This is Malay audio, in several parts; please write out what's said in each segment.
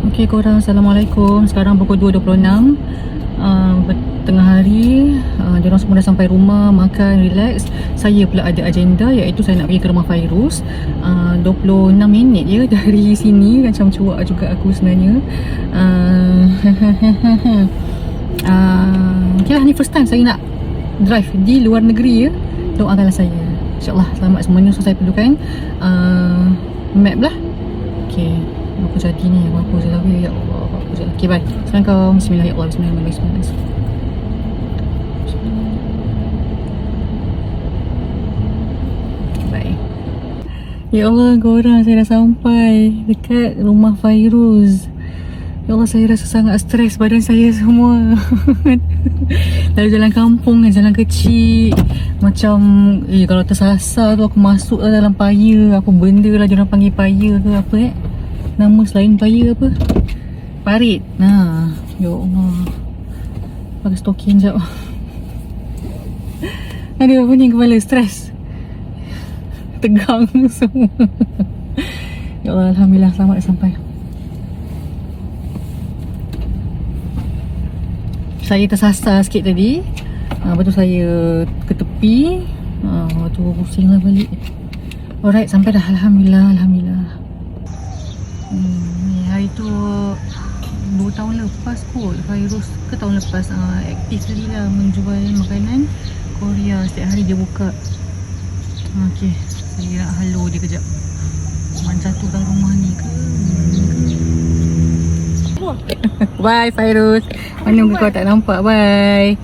Okey korang, Assalamualaikum. Sekarang pukul 2.26 tengah hari. Diorang semua dah sampai rumah, makan, relax. Saya pula ada agenda, iaitu saya nak pergi ke rumah Fairuz. 26 minit je dari sini. Macam cuak juga aku sebenarnya. Okay lah, ni first time saya nak drive di luar negeri ya. Doakanlah saya, InsyaAllah selamat semuanya. So saya perlukan map lah. Okay, apa jadi ni? Apa je lah. Ya Allah, apa je lah. Okay, bye. Assalamualaikum. Bismillahirrahmanirrahim. Bye. Ya Allah korang, saya dah sampai dekat rumah Fairuz. Ya Allah, saya rasa sangat stres badan saya semua. Dari jalan kampung, jalan kecil. Macam kalau tersasar tu aku masuk lah dalam paya. Apa benda lah diorang panggil paya ke apa nama selain paya apa? Parit. Nah, ya Allah. Pakai stokin sekejap. Aduh, pening kepala, stres. Tegang semua. Ya Allah, Alhamdulillah selamat dah sampai. Saya tersasar sikit tadi. Lepas tu saya ke tepi. Lepas tu pusing lah balik. Alright, sampai dah. Alhamdulillah. Hari tu 2 tahun lepas kot Fairuz ke tahun lepas aktif tadi lah menjual makanan Korea. Setiap hari dia buka. Okay, saya nak hello dia kejap. Jatuhkan rumah ni ke? Bye Fairuz. Mana kau tak nampak? Bye.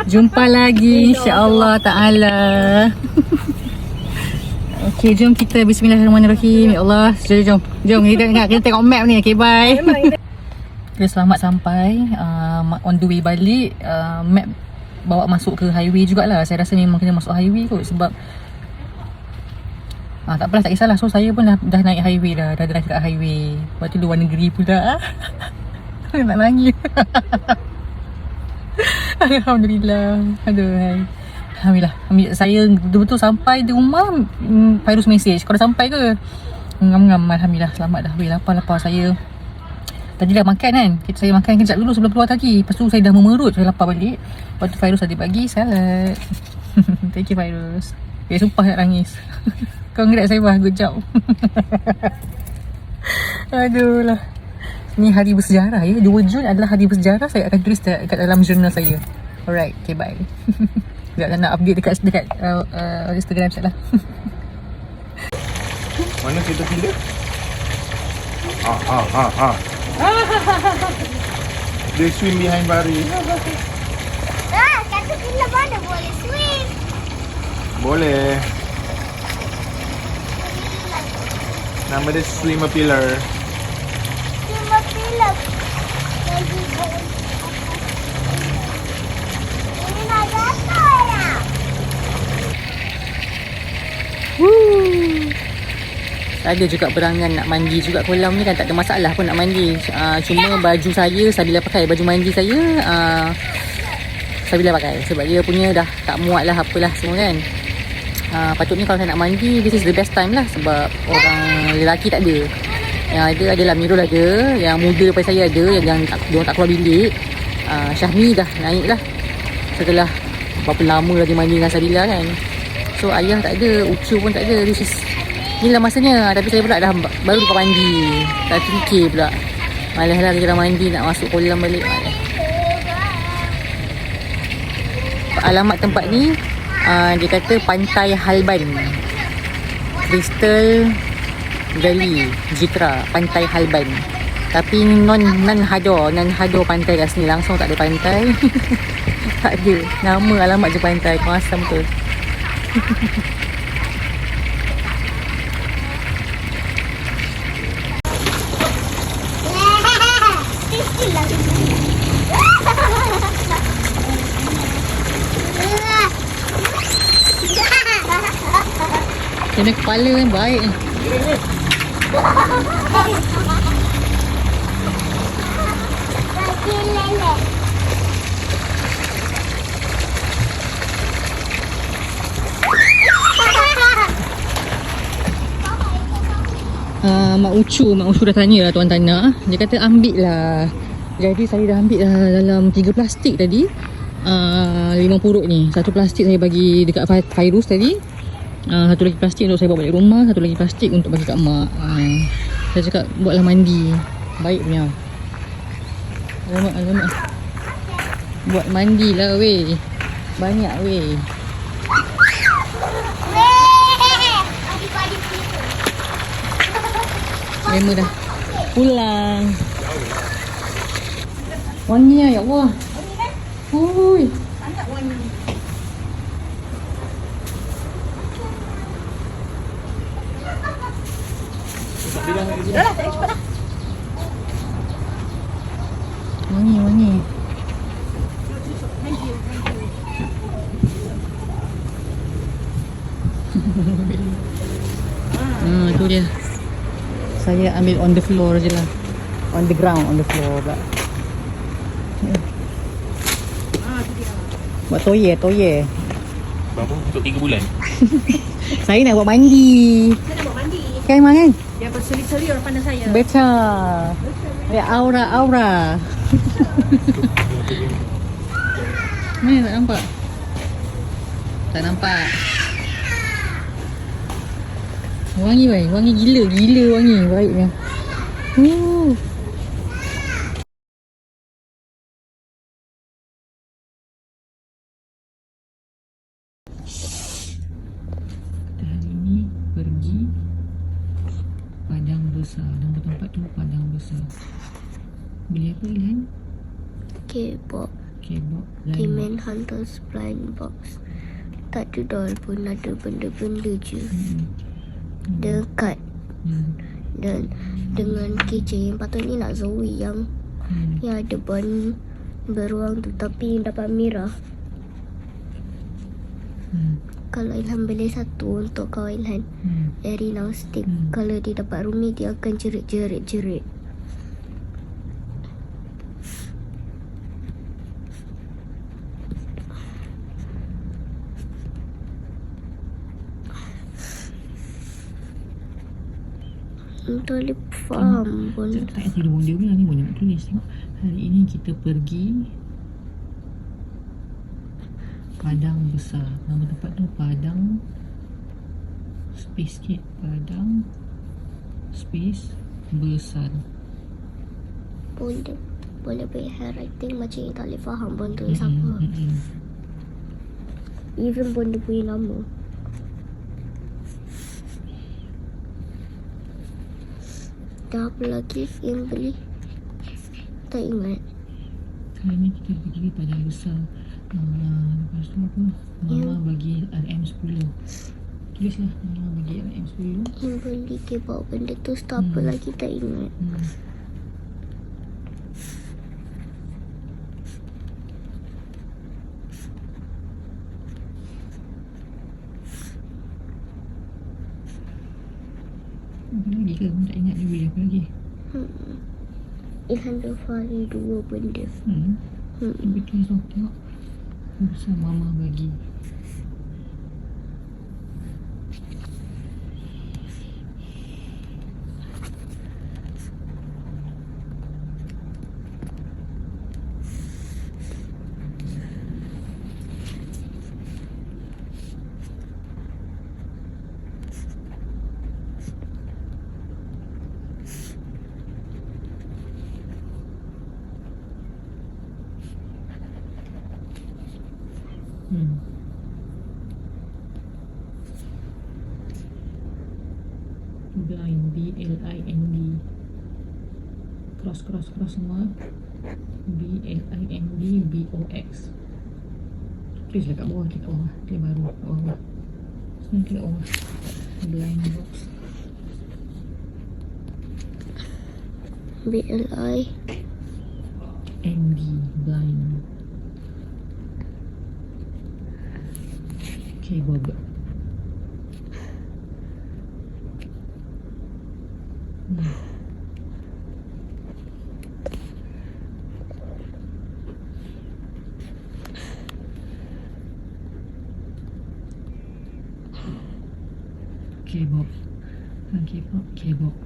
Jumpa lagi insya-Allah taala. Okey, jom kita bismillahirrahmanirrahim. Ya Allah, jom kita tengok map ni. Okey, bye. Kita selamat sampai on the way balik. Map bawa masuk ke highway jugalah. Saya rasa memang kena masuk highway kot sebab tak apalah, tak kisahlah. So saya pun dah naik highway dah drive kat highway. Lepas tu luar negeri pula. Nak nangis. Alhamdulillah. Aduh. Alhamdulillah. Saya betul-betul sampai di rumah. Fairuz message, kau dah sampai ke? Ngam-ngam. Alhamdulillah selamat dah. Lapar saya. Tadi dah makan kan. Saya makan kejap dulu sebelum keluar tadi. Lepas tu saya dah memerut. Saya lapar balik. Lepas tu Fairuz tadi pagi salad. Thank you Fairuz. Sumpah nak nangis. Congrats saya bah. Good job. Aduh lah. Ni hari bersejarah ya. 2 Jun adalah hari bersejarah. Saya akan tulis dekat dalam jurnal saya. Alright, okay, bye. Sekejap nak update dekat Instagram sekejap lah. Mana kita pilih? They swim behind Bari. Kata pilih mana boleh swim? Boleh. Nama dia swimmer pillar. Cuma pilih. Ini nak jatuh lah. Ada juga berangan nak mandi juga kolam ni kan. Tak ada masalah pun nak mandi. Cuma baju saya Sabila pakai. Baju mandi saya Sabila pakai. Sebab dia punya dah tak muat lah apalah semua kan. Patutnya kalau saya nak mandi, this is the best time lah. Sebab orang lelaki tak ada. Yang ada adalah Mirul ada. Yang muda daripada saya ada. Yang dia tak keluar bilik. Syahmi dah naik lah setelah berapa lama lagi mandi dengan Sabila kan. So ayah tak ada, Ucu pun tak ada. Inilah masanya. Tapi saya pula dah baru lepas mandi. Tak fikir pula. Malas lah kita mandi nak masuk kolam balik. Malas. Alamat tempat ni dia kata Pantai Halban, Crystal Valley, Jitra, Pantai Halban. Tapi non hado pantai kat sini. Langsung tak ada pantai. Tak ada. Nama alamat je pantai. Kau asam tu. Kena kepala kan baik. Mak Ucu dah tanya lah tuan Tana. Dia kata ambil lah. Jadi saya dah ambil lah dalam 3 plastik tadi. 5 purut ni. Satu plastik saya bagi dekat Fairuz tadi. Satu lagi plastik untuk saya bawa balik rumah. Satu lagi plastik untuk bagi kat mak. Saya cakap buatlah mandi. Baik punya. Alamak. Buat mandi lah weh. Banyak weh. Lama dah pulang. Wanginya ya Allah. Hui. Sangat wangi. Dah lah, cepat dah. Wangi. Tu dia. Saya ambil on the floor je lah. On the ground, on the floor pula. Buat toye. Berapa? Untuk 3 bulan? Saya nak buat mandi. Saya nak buat mandi. Kan Mak kan? Dia berseri-seri orang pandang saya. Betul. Ada aura. Mana tak nampak? Tak nampak. Wangi weh, wangi gila wangi. Baiknya. Hari ni pergi padang besar. Nama tempat tu padang besar. Beli apa Ilhan? K-pop. K-pop. Demon Hunters Blind Box. Tak ada doll pun, ada benda-benda je. Dekat. Dan dengan keychain. Patutnya nak Zoe yang ada ban beruang tu, tapi yang dapat merah. Kalau Ilhan beli satu untuk kawan Ilhan dari now stick, kalau dia dapat Rumi, dia akan jerit. Tak boleh faham pun. Tak payah tidur dia punya ni boleh nak tulis. Tengok. Hari ini kita pergi padang besar. Nama tempat tu padang space sikit. Padang space besar. Boleh beri handwriting macam yang tak boleh faham pun tulis apa. Even pun dia punya nama. Dah apa lagi yang beli? Tak ingat. Kali ni kita pergi padang besar. Lepas tu apa? Mama bagi RM10. Tulislah Mama bagi RM10. Yang beli ke bawa benda tu, stop apa lagi tak ingat. Apa lagi ke? Tak ingat dia beli apa lagi. Ilhan dah faham 2 benda. Betul so. Tengok. Besar Mama bagi. Blind, B-L-I-N-D. Cross semua. B-L-I-N-D, B-O-X. Tulislah kat bawah, klik bawah. Klik baru, kat bawah. Sebenarnya klik bawah. Blind box. B-L-I-N-D, blind. K-Bob. K-Bob. K-Bob.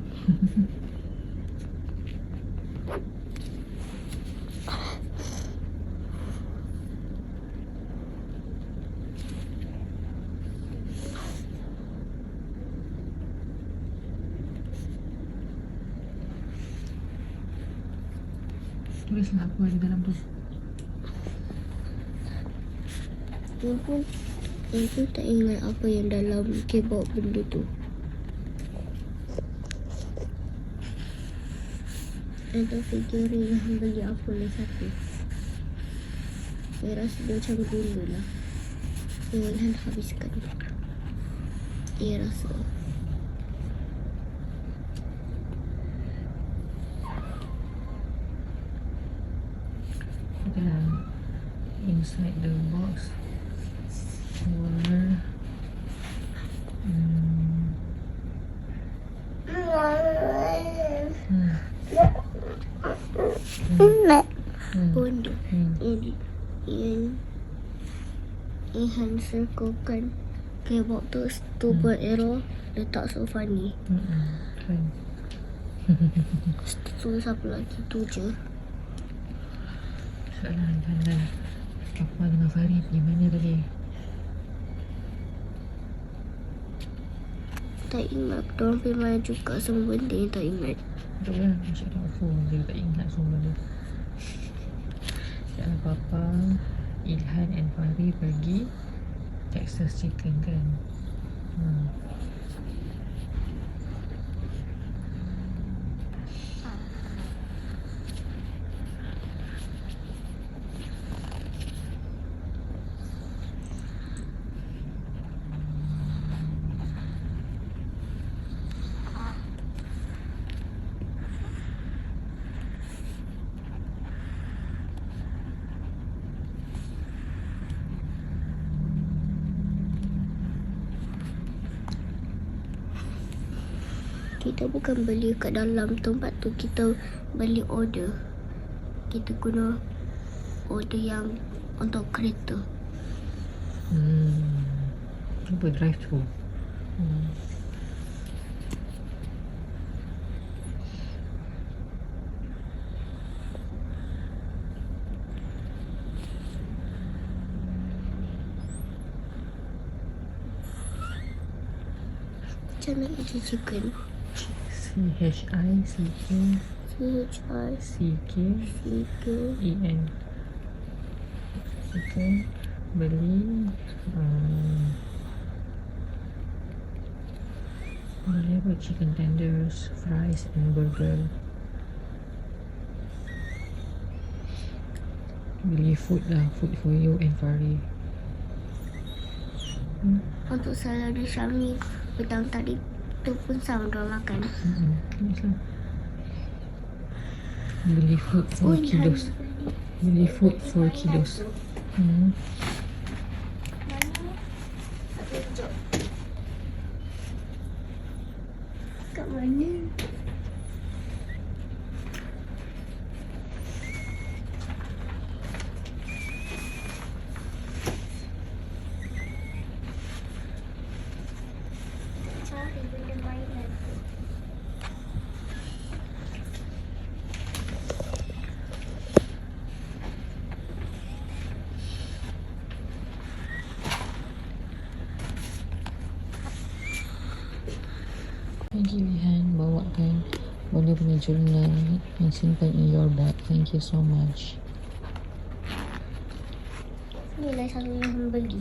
Tulislah apa di dalam tu. Aku tak ingat apa yang dalam keyboard benda tu. Ada figurine yang bagi apa lah satu. Saya rasa dia macam gula lah. Ilhan habiskan. Dia rasa. Dan inside the box were Benda yang Ilhan circlekan keyboard tu buat error. Letak sofa ni. kan. Tulis apa lagi tu je. Soalan dan apa dengan Farid di mana tadi? Tak ingat. Diorang pergi mana juga semua benda yang tak ingat. Betul lah, macam tak phone dia tak ingat semua dia. Soalan Papa, Ilhan and Farid pergi Texas Chicken kan. Kita bukan beli kat dalam tempat tu. Kita beli order. Kita guna order yang untuk kereta. Apa drive thru? Macam nak isi chicken. CHICK CKEN Chicken beli beli apa? Chicken tenders, fries and burger. Beli food lah, food for you and Fari. Untuk salad Syami petang tadi tu pun sama diorang makan. Beli food 4 kilos. Beli food 4 kilos. Kat mana? Cari benda mainan. Thank you Ilhan, bawakan Bonda punya journal yang simpan in your bag. Thank you so much. Inilah selalu yang beli.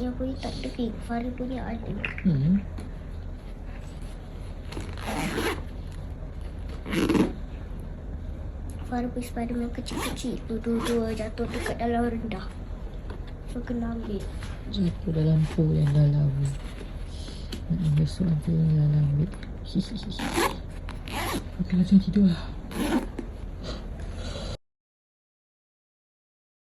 Yang punya tak ada fake. Fari punya ada. Fari punya Spiderman kecil-kecil tu dua-dua jatuh dekat dalam rendah. So kena ambil. Jatuh dalam pool yang dalam. Besok nanti yang dalam ambil. Okey lah, jom tidur lah.